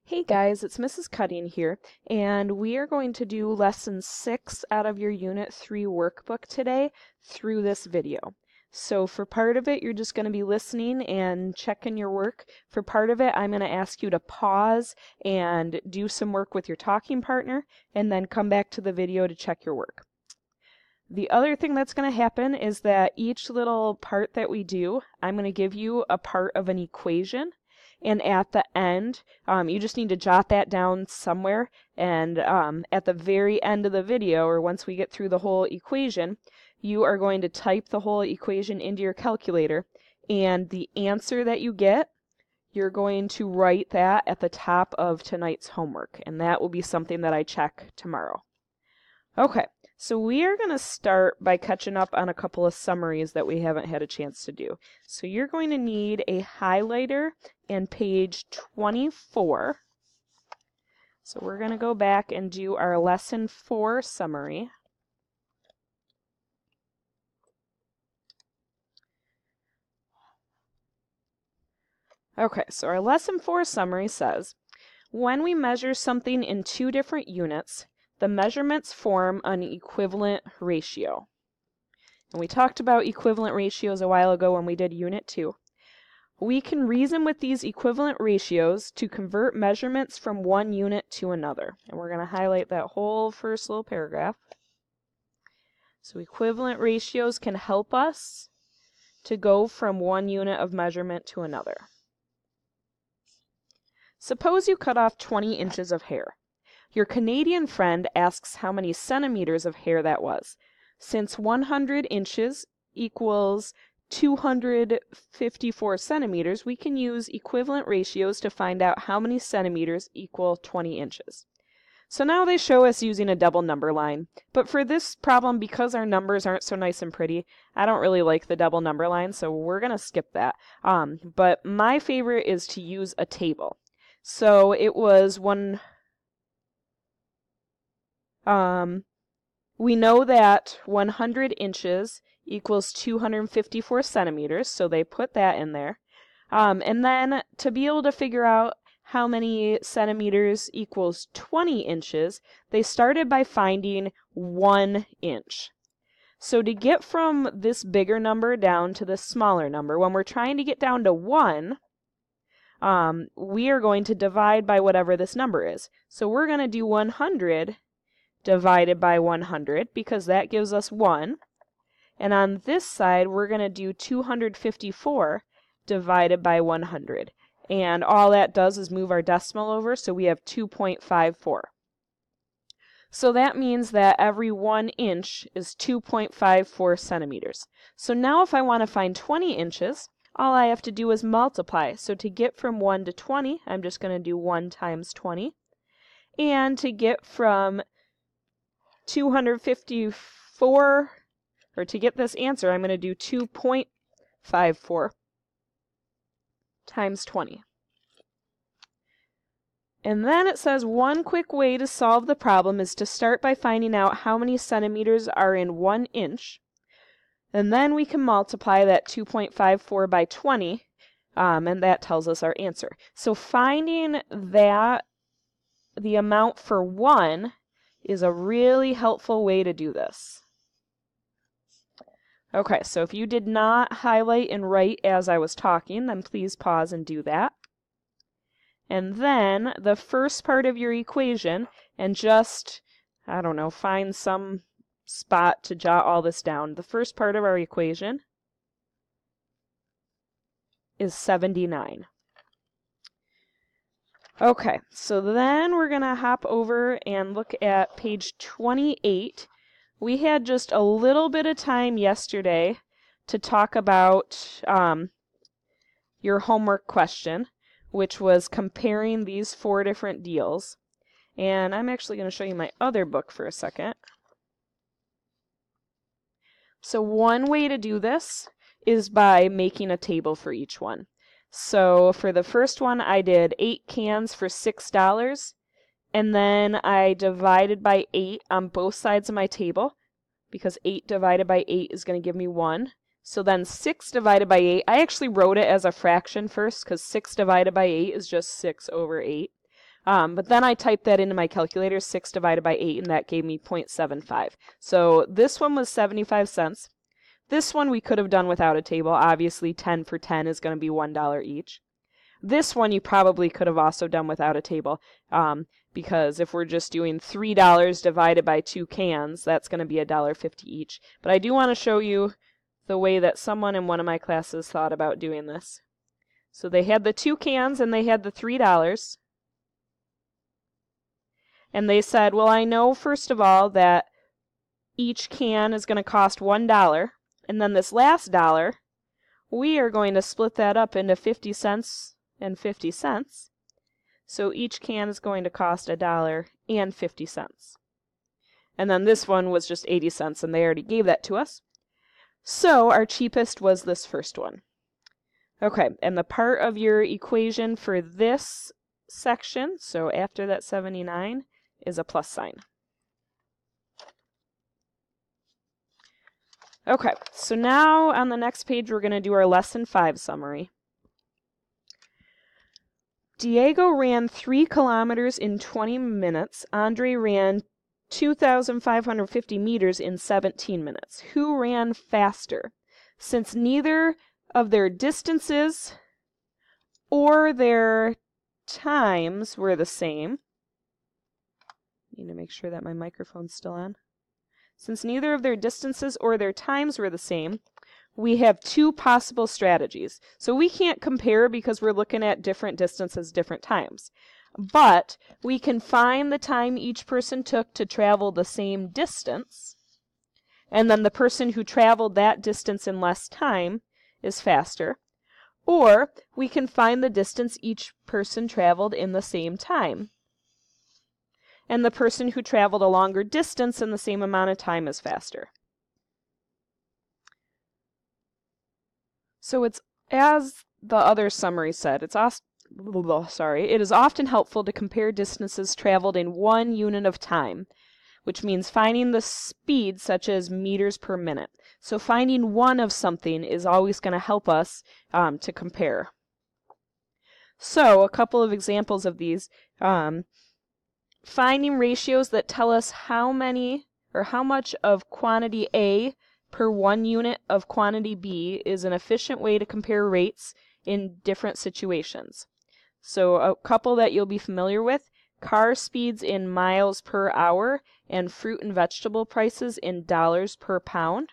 Hey guys, it's Mrs. Cutting here, and we are going to do lesson 6 out of your Unit 3 workbook today through this video. So for part of it, you're just going to be listening and checking your work. For part of it, I'm going to ask you to pause and do some work with your talking partner, and then come back to the video to check your work. The other thing that's going to happen is that each little part that we do, I'm going to give you a part of an equation. And at the end, you just need to jot that down somewhere. And at the very end of the video, or once we get through the whole equation, you are going to type the whole equation into your calculator. And the answer that you get, you're going to write that at the top of tonight's homework. And that will be something that I check tomorrow. Okay, so we are going to start by catching up on a couple of summaries that we haven't had a chance to do. So you're going to need a highlighter and page 24. So we're going to go back and do our lesson 4 summary. Okay, so our lesson 4 summary says, when we measure something in 2 different units, the measurements form an equivalent ratio. And we talked about equivalent ratios a while ago when we did Unit 2. We can reason with these equivalent ratios to convert measurements from one unit to another. And we're going to highlight that whole first little paragraph. So equivalent ratios can help us to go from one unit of measurement to another. Suppose you cut off 20 inches of hair. Your Canadian friend asks how many centimeters of hair that was. Since 100 inches equals 254 centimeters, we can use equivalent ratios to find out how many centimeters equal 20 inches. So now they show us using a double number line. But for this problem, because our numbers aren't so nice and pretty, I don't really like the double number line, so we're going to skip that. But my favorite is to use a table. So it was we know that 100 inches equals 254 centimeters, so they put that in there. And then to be able to figure out how many centimeters equals 20 inches, they started by finding 1 inch. So to get from this bigger number down to this smaller number, when we're trying to get down to 1, we are going to divide by whatever this number is. So we're going to do 100 divided by 100 because that gives us 1. And on this side, we're going to do 254 divided by 100. And all that does is move our decimal over, so we have 2.54. So that means that every 1 inch is 2.54 centimeters. So now if I want to find 20 inches, all I have to do is multiply. So to get from 1 to 20, I'm just going to do 1 times 20. And to get from 254, or to get this answer, I'm going to do 2.54 times 20. And then it says one quick way to solve the problem is to start by finding out how many centimeters are in 1 inch. And then we can multiply that 2.54 by 20, and that tells us our answer. So finding that the amount for 1 is a really helpful way to do this. Okay, so if you did not highlight and write as I was talking, then please pause and do that. And then the first part of your equation, and just, I don't know, find some spot to jot all this down. The first part of our equation is 79. Okay, so then we're going to hop over and look at page 28. We had just a little bit of time yesterday to talk about your homework question, which was comparing these 4 different deals. And I'm actually going to show you my other book for a second. So one way to do this is by making a table for each one. So for the first one, I did 8 cans for $6, and then I divided by 8 on both sides of my table, because 8 divided by 8 is going to give me 1. So then 6 divided by 8, I actually wrote it as a fraction first, because 6 divided by 8 is just 6 over 8. But then I typed that into my calculator, 6 divided by 8, and that gave me 0.75. So this one was 75 cents. This one we could have done without a table. Obviously, 10 for 10 is going to be $1 each. This one you probably could have also done without a table, because if we're just doing $3 divided by 2 cans, that's going to be $1.50 each. But I do want to show you the way that someone in one of my classes thought about doing this. So they had the 2 cans and they had the $3. And they said, well, I know, first of all, that each can is going to cost $1. And then this last dollar, we are going to split that up into 50 cents and 50 cents. So each can is going to cost $1.50. And then this one was just 80 cents, and they already gave that to us. So our cheapest was this first one. Okay, and the part of your equation for this section, so after that 79, is a plus sign. Okay, so now on the next page we're going to do our lesson 5 summary. Diego ran 3 kilometers in 20 minutes. Andre ran 2,550 meters in 17 minutes. Who ran faster? Since neither of their distances or their times were the same. Need to make sure that my microphone's still on. Since neither of their distances or their times were the same, we have 2 possible strategies. So we can't compare because we're looking at different distances, different times. But we can find the time each person took to travel the same distance, and then the person who traveled that distance in less time is faster. Or we can find the distance each person traveled in the same time, and the person who traveled a longer distance in the same amount of time is faster. So it's, as the other summary said, it is often helpful to compare distances traveled in 1 unit of time, which means finding the speed, such as meters per minute. So finding 1 of something is always going to help us to compare. So a couple of examples of these. Finding ratios that tell us how many or how much of quantity A per 1 unit of quantity B is an efficient way to compare rates in different situations. So a couple that you'll be familiar with: car speeds in miles per hour and fruit and vegetable prices in dollars per pound.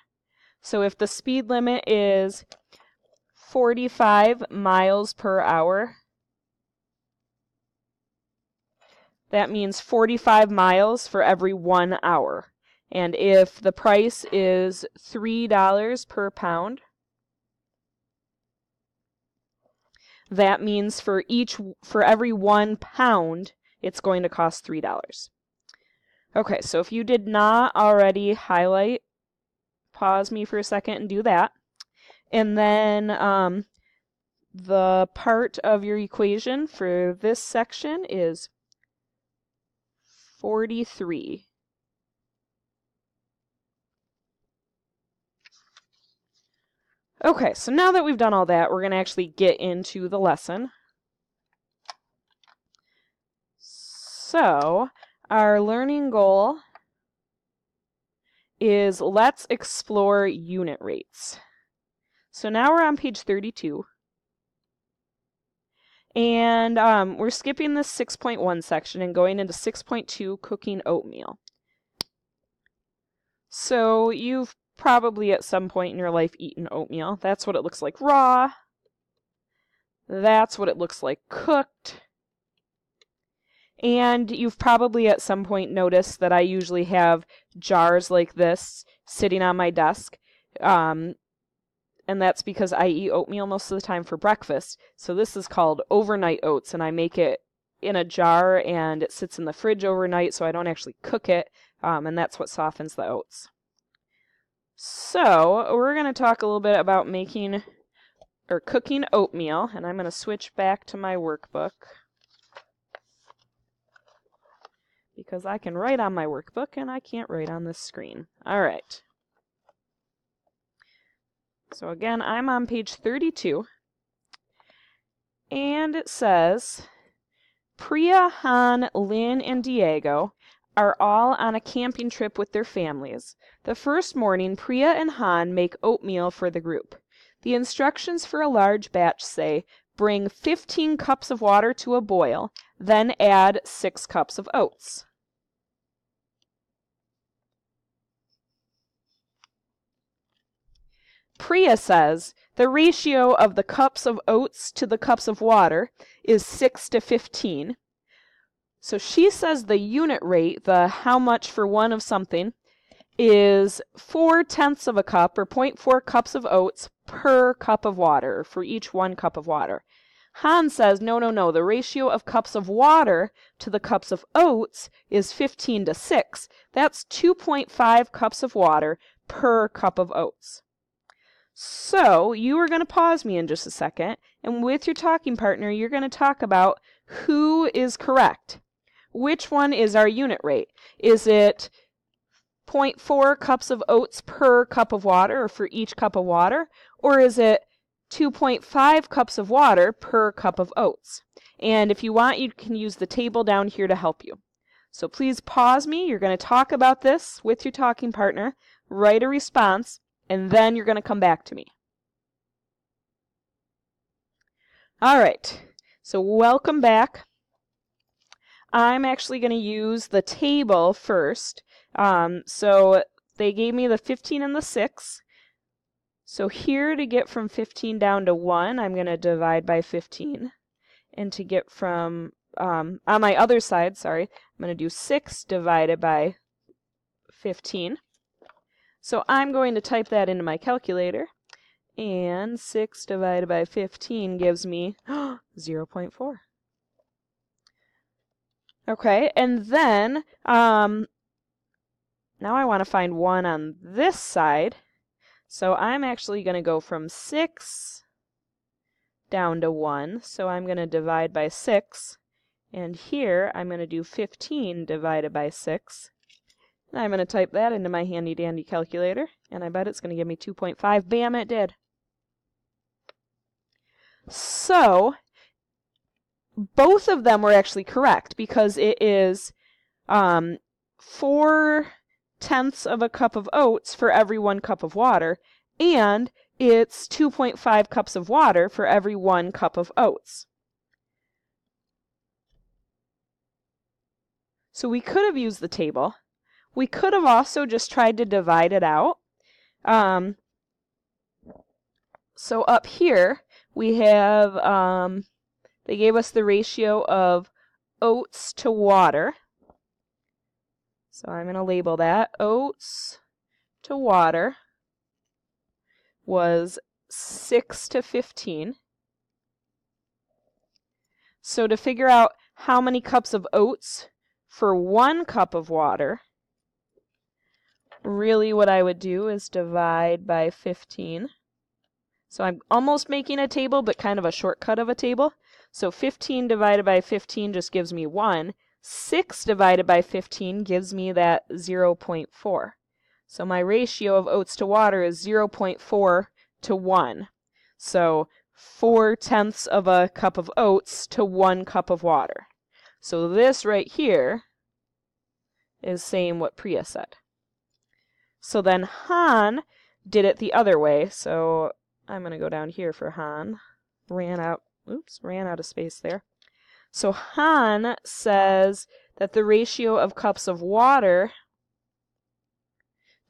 So if the speed limit is 45 miles per hour, that means 45 miles for every 1 hour. And if the price is $3 per pound, that means for every 1 pound, it's going to cost $3. Okay, so if you did not already highlight, pause me for a second and do that. And then the part of your equation for this section is 43. Okay, so now that we've done all that, we're going to actually get into the lesson. So, our learning goal is let's explore unit rates. So now we're on page 32. And we're skipping the 6.1 section and going into 6.2, cooking oatmeal. So you've probably at some point in your life eaten oatmeal. That's what it looks like raw. That's what it looks like cooked. And you've probably at some point noticed that I usually have jars like this sitting on my desk. And that's because I eat oatmeal most of the time for breakfast. So this is called overnight oats, and I make it in a jar and it sits in the fridge overnight, so I don't actually cook it, and that's what softens the oats. So we're going to talk a little bit about making or cooking oatmeal, and I'm going to switch back to my workbook because I can write on my workbook and I can't write on this screen. All right. So again, I'm on page 32, and it says, Priya, Han, Lynn, and Diego are all on a camping trip with their families. The first morning, Priya and Han make oatmeal for the group. The instructions for a large batch say, bring 15 cups of water to a boil, then add 6 cups of oats. Priya says the ratio of the cups of oats to the cups of water is 6 to 15. So she says the unit rate, the how much for one of something, is 4/10 of a cup or 0.4 cups of oats per cup of water, for each 1 cup of water. Han says, no, the ratio of cups of water to the cups of oats is 15 to 6. That's 2.5 cups of water per cup of oats. So you are going to pause me in just a second, and with your talking partner, you're going to talk about who is correct. Which one is our unit rate? Is it 0.4 cups of oats per cup of water, or for each cup of water? Or is it 2.5 cups of water per cup of oats? And if you want, you can use the table down here to help you. So please pause me. You're going to talk about this with your talking partner, write a response, and then you're going to come back to me. All right, so welcome back. I'm actually going to use the table first. So they gave me the 15 and the 6. So here, to get from 15 down to 1, I'm going to divide by 15. And to get from, on my other side, I'm going to do 6 divided by 15. So I'm going to type that into my calculator. And 6 divided by 15 gives me 0.4. Okay, and then now I want to find 1 on this side. So I'm actually going to go from 6 down to 1. So I'm going to divide by 6. And here I'm going to do 15 divided by 6. And I'm going to type that into my handy dandy calculator. And I bet it's going to give me 2.5. Bam, it did. So both of them were actually correct, because it is 4/10 of a cup of oats for every 1 cup of water, and it's 2.5 cups of water for every 1 cup of oats. So we could have used the table. We could have also just tried to divide it out. So up here we have, they gave us the ratio of oats to water. So I'm going to label that. Oats to water was 6 to 15. So to figure out how many cups of oats for 1 cup of water, really what I would do is divide by 15. So I'm almost making a table, but kind of a shortcut of a table. So 15 divided by 15 just gives me 1. 6 divided by 15 gives me that 0.4. So my ratio of oats to water is 0.4 to 1. So 4/10 of a cup of oats to 1 cup of water. So this right here is saying what Priya said. So then Han did it the other way. So I'm going to go down here for Han. Ran out of space there. So Han says that the ratio of cups of water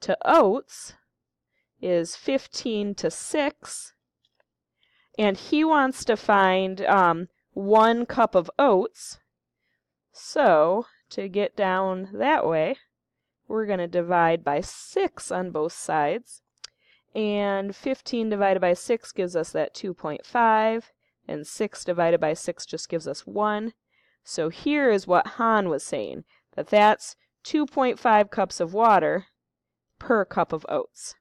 to oats is 15 to 6. And he wants to find 1 cup of oats. So to get down that way, we're going to divide by 6 on both sides. And 15 divided by 6 gives us that 2.5. And 6 divided by 6 just gives us 1. So here is what Han was saying, that that's 2.5 cups of water per cup of oats.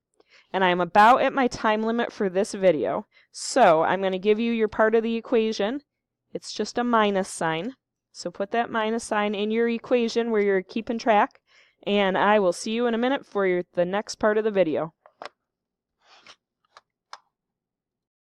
And I'm about at my time limit for this video, so I'm going to give you your part of the equation. It's just a minus sign. So put that minus sign in your equation where you're keeping track, and I will see you in a minute for the next part of the video.